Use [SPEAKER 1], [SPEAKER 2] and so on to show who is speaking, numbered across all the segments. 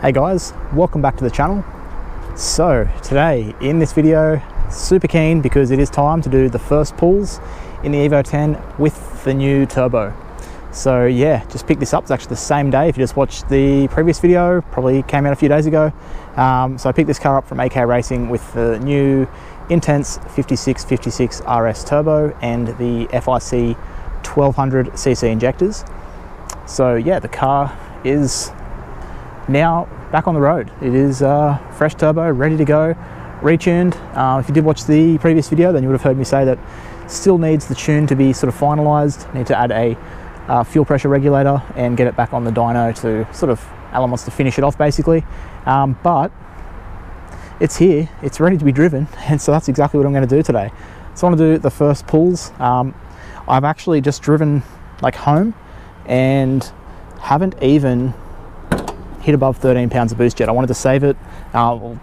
[SPEAKER 1] Hey guys, welcome back to the channel. So today in this video, super keen because it is time to do the first pulls in the Evo 10 with the new turbo. So yeah, just picked this up. It's actually the same day. If you just watched the previous video, probably came out a few days ago. So I picked this car up from AK Racing with the new Intense 5656 RS turbo and the FIC 1200cc injectors. So yeah, the car is now back on the road. It is fresh turbo, ready to go, retuned. If you did watch the previous video, then you would have heard me say that still needs the tune to be sort of finalized. Need to add a fuel pressure regulator and get it back on the dyno to sort of Alan wants to finish it off basically. But it's here, it's ready to be driven, and so that's exactly what I'm going to do today. So I want to do the first pulls. I've actually just driven like home and haven't even hit above 13 pounds of boost yet. I wanted to save it,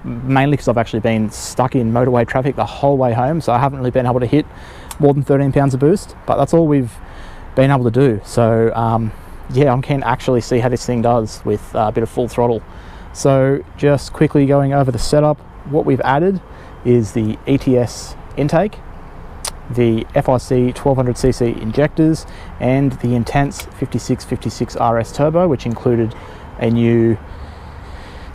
[SPEAKER 1] mainly because I've actually been stuck in motorway traffic the whole way home, so I haven't really been able to hit more than 13 pounds of boost, but that's all we've been able to do. So yeah, I'm keen to actually see how this thing does with a bit of full throttle. So just quickly going over the setup, what we've added is the ETS intake, the FIC 1200cc injectors, and the Intense 5656 RS turbo, which included a new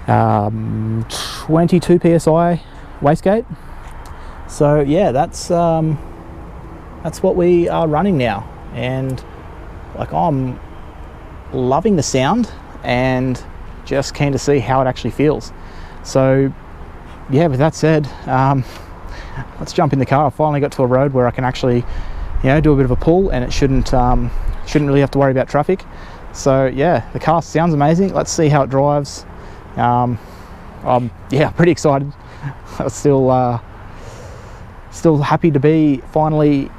[SPEAKER 1] 22 psi wastegate. So yeah, that's what we are running now, and like I'm loving the sound and just keen to see how it actually feels. So yeah, with that said, let's jump in the car. I finally got to a road where I can actually, you know, do a bit of a pull, and it shouldn't really have to worry about traffic. So yeah, the car sounds amazing. Let's see how it drives. I'm pretty excited. I'm still happy to be finally.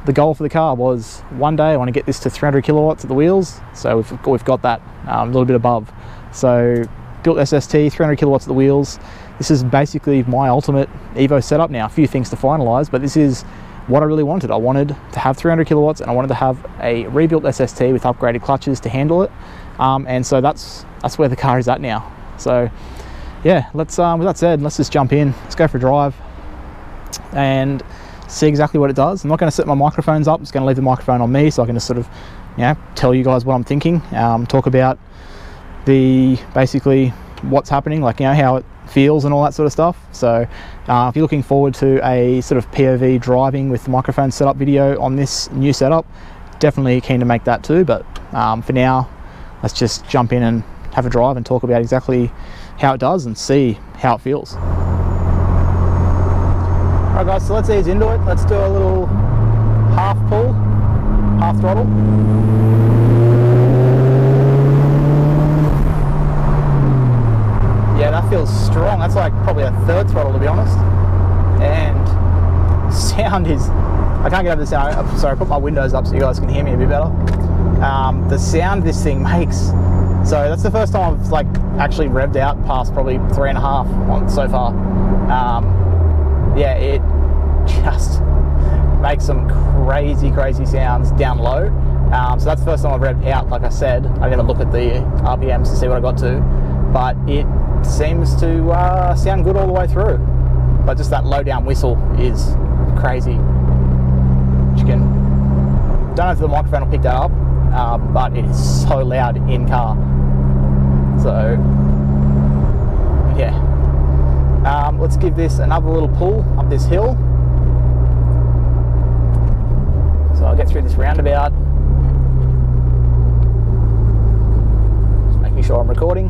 [SPEAKER 1] The goal for the car was one day I want to get this to 300 kilowatts at the wheels. So we've got that a little bit above. So built SST, 300 kilowatts at the wheels. This is basically my ultimate Evo setup now. A few things to finalize, but this is what I really wanted. I wanted to have 300 kilowatts and I wanted to have a rebuilt SST with upgraded clutches to handle it. And so that's where the car is at now. So yeah, let's with that said, let's just jump in. Let's go for a drive and see exactly what it does. I'm not going to set my microphones up. I'm just going to leave the microphone on me so I can just sort of, you know, tell you guys what I'm thinking. Talk about basically what's happening, like, you know, how it feels and all that sort of stuff. So if you're looking forward to a sort of POV driving with the microphone setup video on this new setup, definitely keen to make that too. But for now, let's just jump in and have a drive and talk about exactly how it does and see how it feels. Alright guys, so let's ease into it. Let's do a little half pull, half throttle. Yeah, that feels strong. That's like probably a third throttle to be honest. And sound is, I can't get over the sound. I'm sorry, I put my windows up so you guys can hear me a bit better. The sound this thing makes, so that's the first time I've like actually revved out past probably 3.5 on so far. Yeah, it just makes some crazy sounds down low. So that's the first time I've revved out. Like I said, I didn't even look at the RPMs to see what I got to, but it seems to sound good all the way through. But just that low down whistle is crazy. You can, don't know if the microphone will pick that up, but it is so loud in car. So yeah. Let's give this another little pull up this hill. So I'll get through this roundabout. Just making sure I'm recording.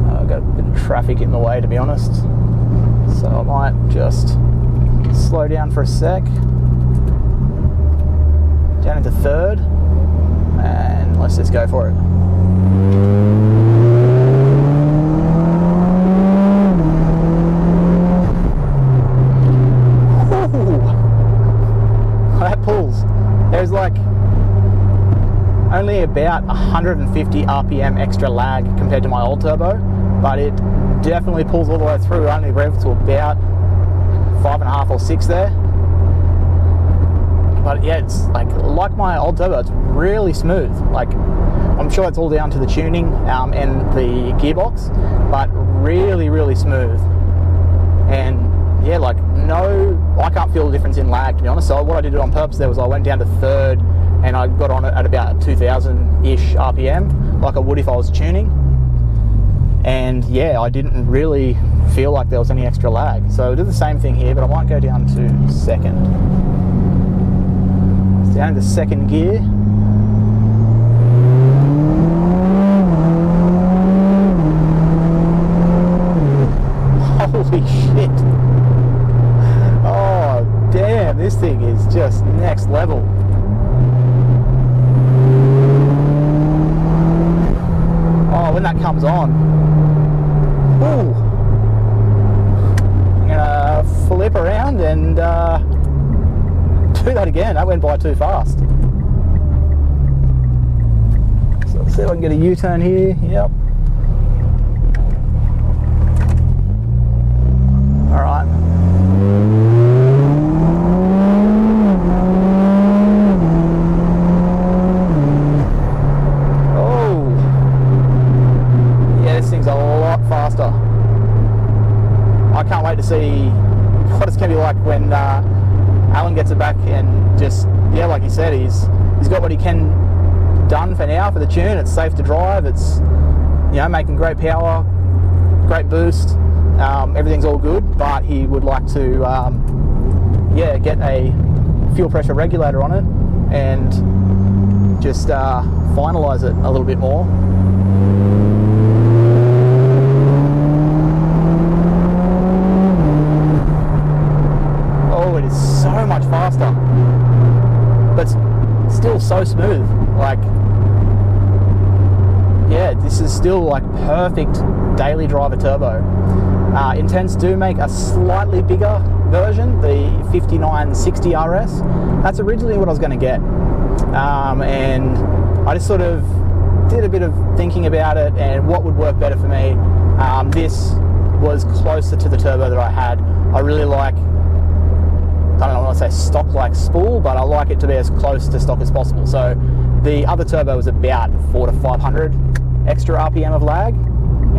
[SPEAKER 1] I've got a bit of traffic in the way to be honest. So I might just slow down for a sec. Down into third. And let's just go for it. There's like only about 150 RPM extra lag compared to my old turbo, but it definitely pulls all the way through. I only rev to about 5.5 or 6 there. but yeah, it's like my old turbo, it's really smooth. Like, I'm sure it's all down to the tuning and the gearbox, but really, really smooth. And yeah, like I can't feel the difference in lag, to be honest. So what I did on purpose there was I went down to third and I got on it at about 2000-ish RPM, like I would if I was tuning. And yeah, I didn't really feel like there was any extra lag. So I'll do the same thing here, but I might go down to second. It's down to second gear. Holy shit. Oh, damn, this thing is just next level. Oh, when that comes on, ooh, I'm gonna flip around and do that again. That went by too fast. So let's see if I can get a U-turn here. Yep. All right. I can't wait to see what it's going to be like when Alan gets it back and just, yeah, like he said, he's got what he can done for now for the tune. It's safe to drive. It's, you know, making great power, great boost. Everything's all good, but he would like to, yeah, get a fuel pressure regulator on it and just finalise it a little bit more. It is so much faster, but still so smooth. Like, yeah, this is still like perfect daily driver turbo. Intense do make a slightly bigger version, the 5960 RS. That's originally what I was going to get, and I just sort of did a bit of thinking about it and what would work better for me. This was closer to the turbo that I had. I really like, I don't want to say stock like spool, but I like it to be as close to stock as possible. So the other turbo was about 400 to 500 extra RPM of lag,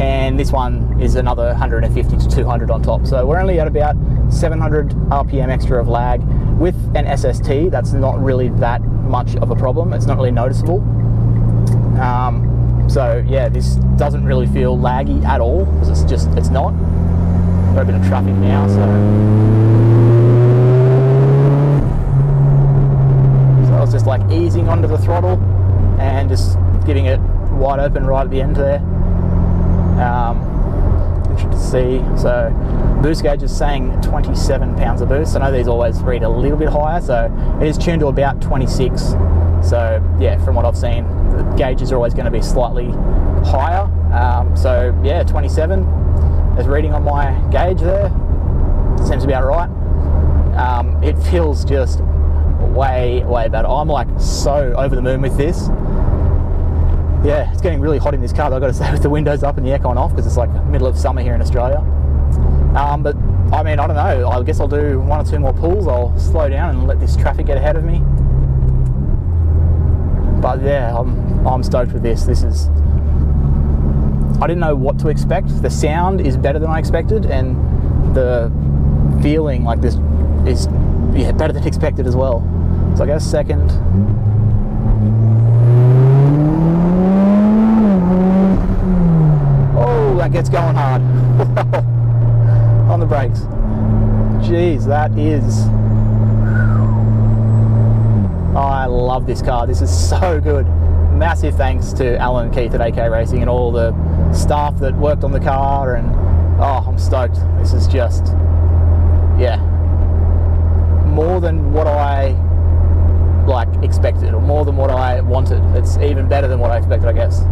[SPEAKER 1] and this one is another 150 to 200 on top. So we're only at about 700 RPM extra of lag. With an SST, that's not really that much of a problem. It's not really noticeable. So yeah, this doesn't really feel laggy at all, because it's not. Got a bit of traffic now, so I was just like easing onto the throttle and just giving it wide open right at the end there. Interesting to see. So boost gauge is saying 27 pounds of boost. I know these always read a little bit higher, so it is tuned to about 26. So yeah, from what I've seen, the gauges are always going to be slightly higher. So yeah, 27 is reading on my gauge there. Seems about right. It feels just way better. I'm like so over the moon with this. Yeah, it's getting really hot in this car, I've got to say, with the windows up and the aircon off, because it's like middle of summer here in Australia. But I mean, I don't know, I guess I'll do 1 or 2 more pulls. I'll slow down and let this traffic get ahead of me. But yeah, I'm stoked with this. This is, I didn't know what to expect. The sound is better than I expected, and the feeling like this is, yeah, better than expected as well. So I go second. Oh, that gets going hard. On the brakes. Jeez, that is... I love this car. This is so good. Massive thanks to Alan and Keith at AK Racing and all the staff that worked on the car, and oh, I'm stoked. This is just, yeah, more than what I like expected, or more than what I wanted. It's even better than what I expected, I guess.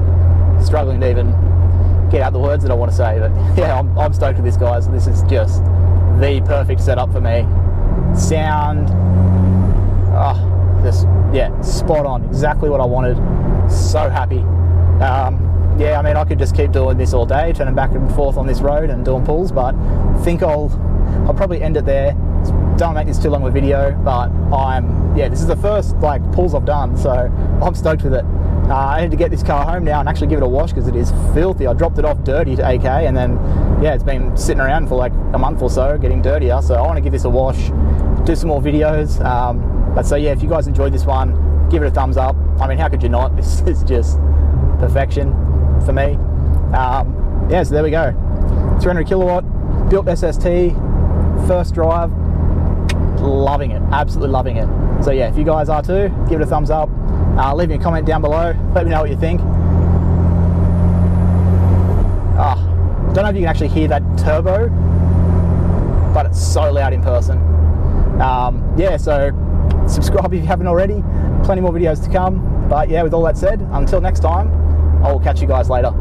[SPEAKER 1] Struggling to even get out the words that I want to say, but yeah, I'm stoked with this, guys. This is just the perfect setup for me. Sound, just, yeah, spot on, exactly what I wanted. So happy. Yeah, I mean, I could just keep doing this all day, turning back and forth on this road and doing pulls, but I think I'll I'll probably end it there. Don't make this too long of a video, but this is the first like pulls I've done, so I'm stoked with it. I need to get this car home now and actually give it a wash because it is filthy. I dropped it off dirty to AK, and then it's been sitting around for like a month or so getting dirtier, so I want to give this a wash, do some more videos. But so yeah, if you guys enjoyed this one, give it a thumbs up. I mean, how could you not? This is just perfection for me. So there we go, 300 kilowatt built SST, first drive, loving it, absolutely loving it. So yeah, if you guys are too, give it a thumbs up. Leave me a comment down below, let me know what you think. Don't know if you can actually hear that turbo, but it's so loud in person. So subscribe if you haven't already. Plenty more videos to come. But yeah, with all that said, until next time, I will catch you guys later.